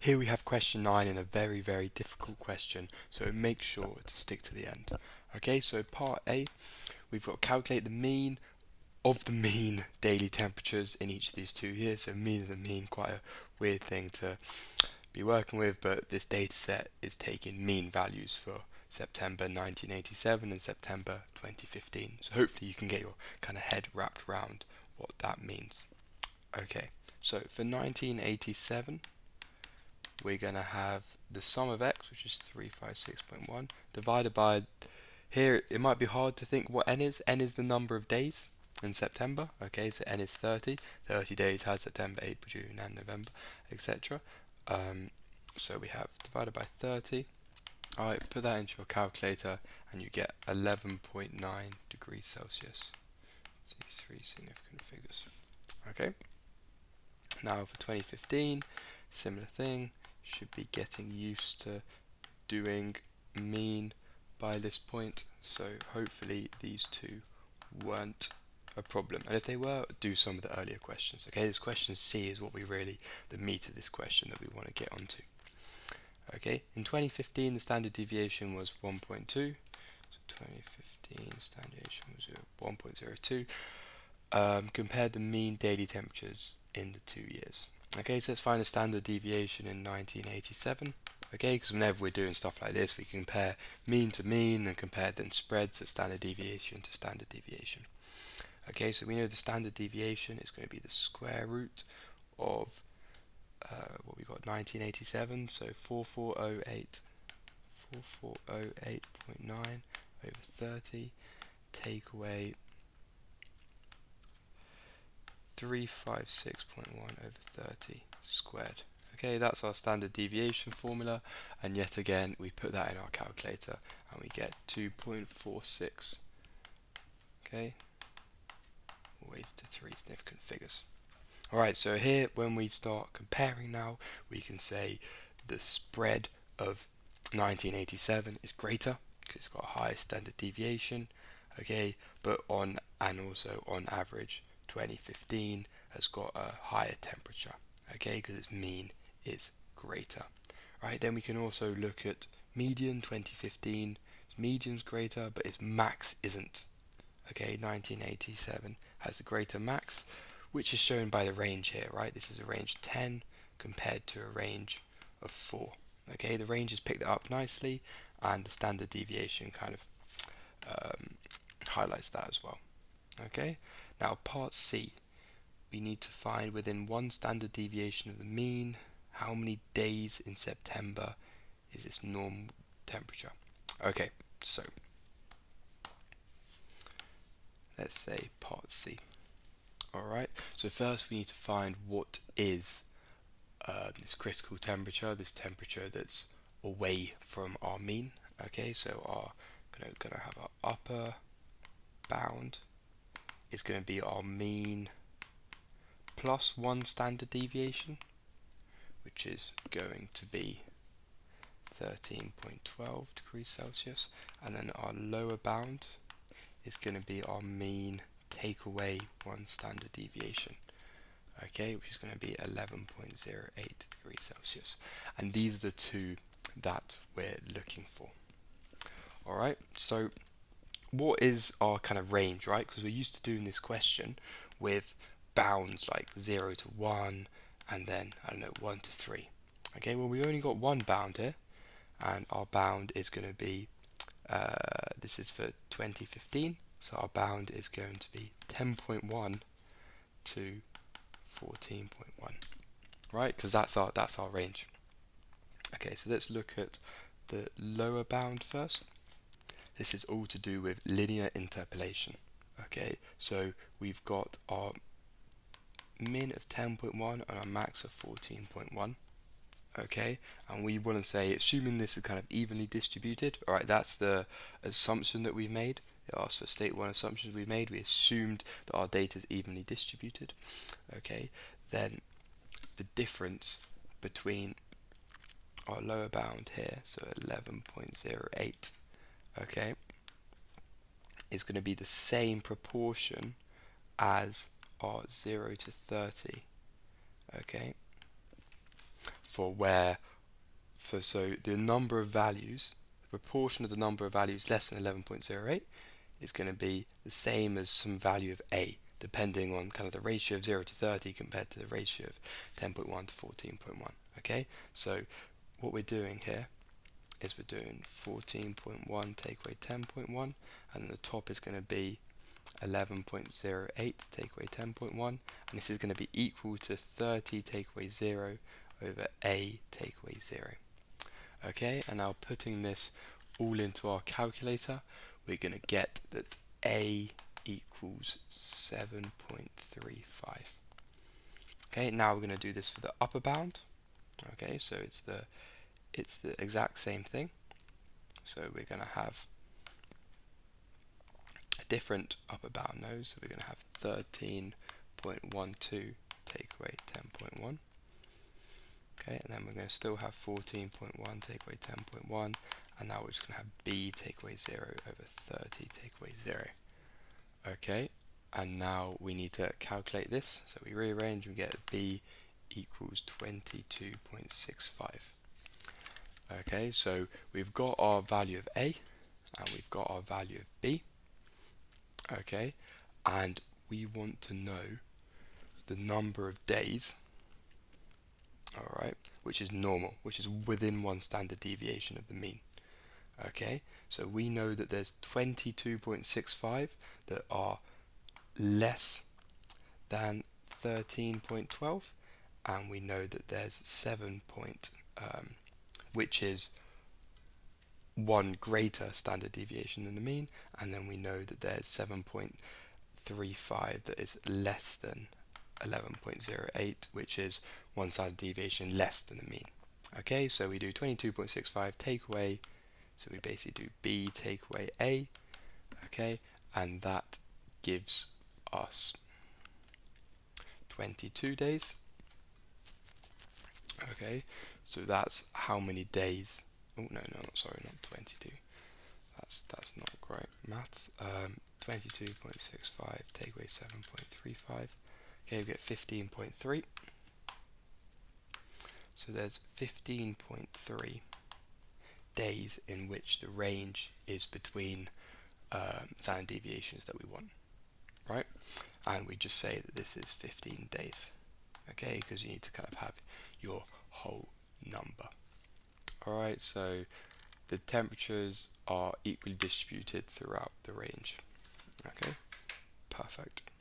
Here we have question 9 in a very, very difficult question, so make sure to stick to the end. Okay, so part A, we've got to calculate the mean of the mean daily temperatures in each of these 2 years. So mean of the mean, quite a weird thing to be working with, but this data set is taking mean values for September 1987 and September 2015. So hopefully you can get your kind of head wrapped around what that means. Okay, so for 1987, we're going to have the sum of x, which is 356.1, divided by, here it might be hard to think what n is. N is the number of days in September. Okay, so n is 30. 30 days has September, April, June, and November, etc. So we have divided by 30. Alright, put that into your calculator and you get 11.9 degrees Celsius. These three significant figures. Okay. Now for 2015, similar thing. Should be getting used to doing mean by this point. So hopefully these two weren't a problem. And if they were, do some of the earlier questions. Okay, this question C is what we really, the meat of this question that we want to get onto. Okay, in 2015 the standard deviation was 1.2. So 2015 standard deviation was 1.02. Compared the mean daily temperatures in the 2 years. Okay, so let's find the standard deviation in 1987. Okay, because whenever we're doing stuff like this, we compare mean to mean and compare then spreads of standard deviation to standard deviation. Okay, so we know the standard deviation is going to be the square root of what we got, 1987, so 4408.9 over 30, take away 356.1 over 30 squared. Okay, that's our standard deviation formula, and yet again we put that in our calculator and we get 2.46. Okay, always to three significant figures. Alright, so here when we start comparing now, we can say the spread of 1987 is greater because it's got a higher standard deviation. Okay, but also on average 2015 has got a higher temperature. Okay, because its mean is greater. Right, then we can also look at median 2015. Median's greater, but its max isn't. Okay, 1987 has a greater max, which is shown by the range here, right? This is a range 10 compared to a range of 4. Okay, the range has picked it up nicely, and the standard deviation kind of highlights that as well. Okay, now part C, we need to find within one standard deviation of the mean, how many days in September is this normal temperature. Okay, so let's say part C. Alright, so first we need to find what is this critical temperature, this temperature that's away from our mean. Okay, so our gonna have our upper bound is going to be our mean plus one standard deviation, which is going to be 13.12 degrees Celsius, and then our lower bound is going to be our mean take away one standard deviation, okay, which is going to be 11.08 degrees Celsius, and these are the two that we're looking for. Alright, so what is our kind of range, right? Because we're used to doing this question with bounds like 0 to 1 and then, I don't know, 1 to 3. Okay, well, we only got one bound here, and our bound is going to be, this is for 2015, so our bound is going to be 10.1 to 14.1, right? Because that's our range. Okay, so let's look at the lower bound first. This is all to do with linear interpolation. Okay, so we've got our min of 10.1 and our max of 14.1. Okay, and we want to say, assuming this is kind of evenly distributed, alright, that's the assumption that we've made. It asks for state one assumptions we've made. We assumed that our data is evenly distributed. Okay, then the difference between our lower bound here, so 11.08, okay, is going to be the same proportion as our 0 to 30, okay. so the number of values, the proportion of the number of values less than 11.08 is going to be the same as some value of a, depending on kind of the ratio of 0 to 30 compared to the ratio of 10.1 to 14.1. Okay, so what we're doing here is we're doing 14.1 take away 10.1, and then the top is going to be 11.08 take away 10.1, and this is going to be equal to 30 take away 0 over a take away 0. Okay, and now putting this all into our calculator, we're going to get that a equals 7.35. Okay, now we're going to do this for the upper bound. Okay, so it's the exact same thing. So we're going to have a different upper bound now. So we're going to have 13.12 take away 10.1. Okay, and then we're going to still have 14.1 take away 10.1, and now we're just going to have b take away 0 over 30 take away 0. Okay, and now we need to calculate this. So we rearrange and we get b equals 22.65. Okay, so we've got our value of a and we've got our value of b. Okay, and we want to know the number of days, alright, which is normal, which is within one standard deviation of the mean. Okay, so we know that there's 22.65 that are less than 13.12, and we know that there's 7 which is one greater standard deviation than the mean, and then we know that there's 7.35 that is less than 11.08, which is one standard deviation less than the mean. Okay, so we do 22.65 take away, so we basically do b take away a, okay, and that gives us 22 days. Okay, so that's how many days. Oh no, sorry, not 22. That's not great maths. 22.65 take away 7.35. Okay, we get 15.3. So there's 15.3 days in which the range is between standard deviations that we want, right? And we just say that this is 15 days, okay, because you need to kind of have your whole number. Alright, so the temperatures are equally distributed throughout the range. Okay, perfect.